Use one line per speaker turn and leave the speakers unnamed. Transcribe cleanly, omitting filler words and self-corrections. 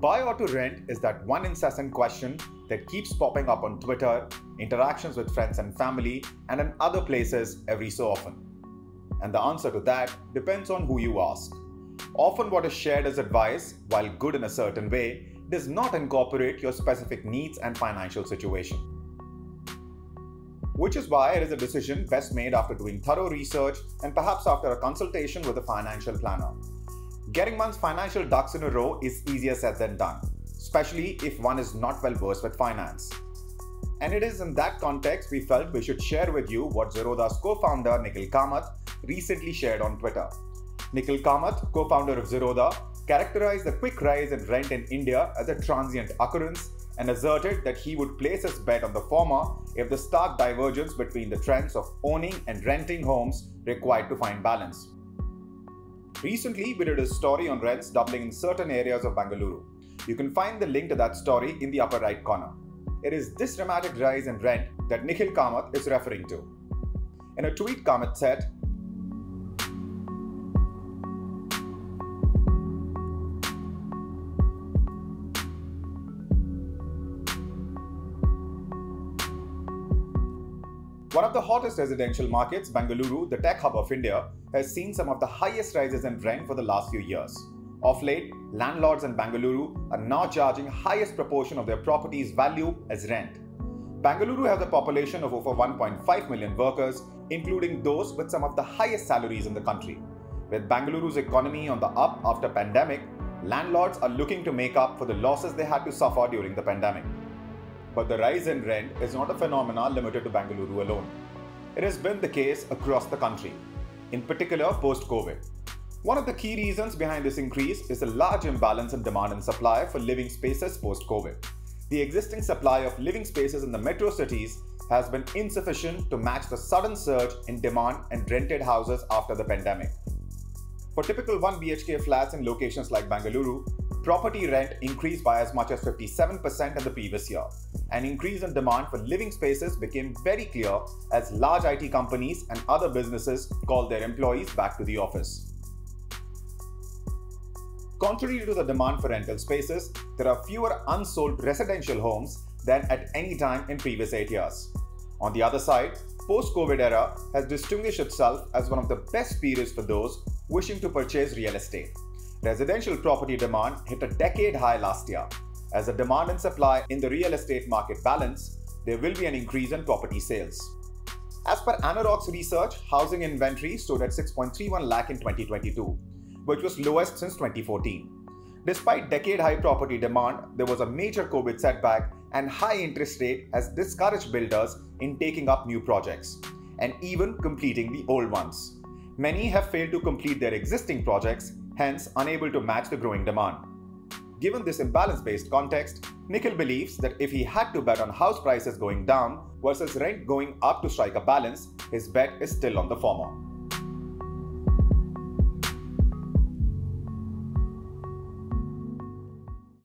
buy or to rent is that one incessant question that keeps popping up on Twitter, interactions with friends and family, and in other places every so often. And the answer to that depends on who you ask. Often what is shared as advice, while good in a certain way, does not incorporate your specific needs and financial situation. Which is why it is a decision best made after doing thorough research and perhaps after a consultation with a financial planner. Getting one's financial ducks in a row is easier said than done, especially if one is not well versed with finance. And it is in that context we felt we should share with you what Zerodha's co-founder Nikhil Kamath recently shared on Twitter. Nikhil Kamath, co-founder of Zerodha, characterized the quick rise in rent in India as a transient occurrence and asserted that he would place his bet on the former if the stark divergence between the trends of owning and renting homes required to find balance. Recently, we did a story on rents doubling in certain areas of Bengaluru. You can find the link to that story in the upper right corner. It is this dramatic rise in rent that Nikhil Kamath is referring to. In a tweet, Kamath said, one of the hottest residential markets, Bengaluru, the tech hub of India, has seen some of the highest rises in rent for the last few years. Of late, landlords in Bengaluru are now charging highest proportion of their property's value as rent. Bengaluru has a population of over 1.5 million workers, including those with some of the highest salaries in the country. With Bengaluru's economy on the up after pandemic, landlords are looking to make up for the losses they had to suffer during the pandemic. But the rise in rent is not a phenomenon limited to Bengaluru alone. It has been the case across the country, in particular post-COVID. One of the key reasons behind this increase is a large imbalance in demand and supply for living spaces post-COVID. The existing supply of living spaces in the metro cities has been insufficient to match the sudden surge in demand and rented houses after the pandemic. For typical 1 BHK flats in locations like Bengaluru, property rent increased by as much as 57% in the previous year. An increase in demand for living spaces became very clear as large IT companies and other businesses called their employees back to the office. Contrary to the demand for rental spaces, there are fewer unsold residential homes than at any time in previous 8 years. On the other side, post-COVID era has distinguished itself as one of the best periods for those wishing to purchase real estate. Residential property demand hit a decade high last year. As the demand and supply in the real estate market balance, there will be an increase in property sales. As per Anurag's research, housing inventory stood at 6.31 lakh in 2022, which was lowest since 2014. Despite decade-high property demand, there was a major COVID setback and high interest rate has discouraged builders in taking up new projects and even completing the old ones. Many have failed to complete their existing projects, hence unable to match the growing demand. Given this imbalance-based context, Nikhil believes that if he had to bet on house prices going down versus rent going up to strike a balance, his bet is still on the former.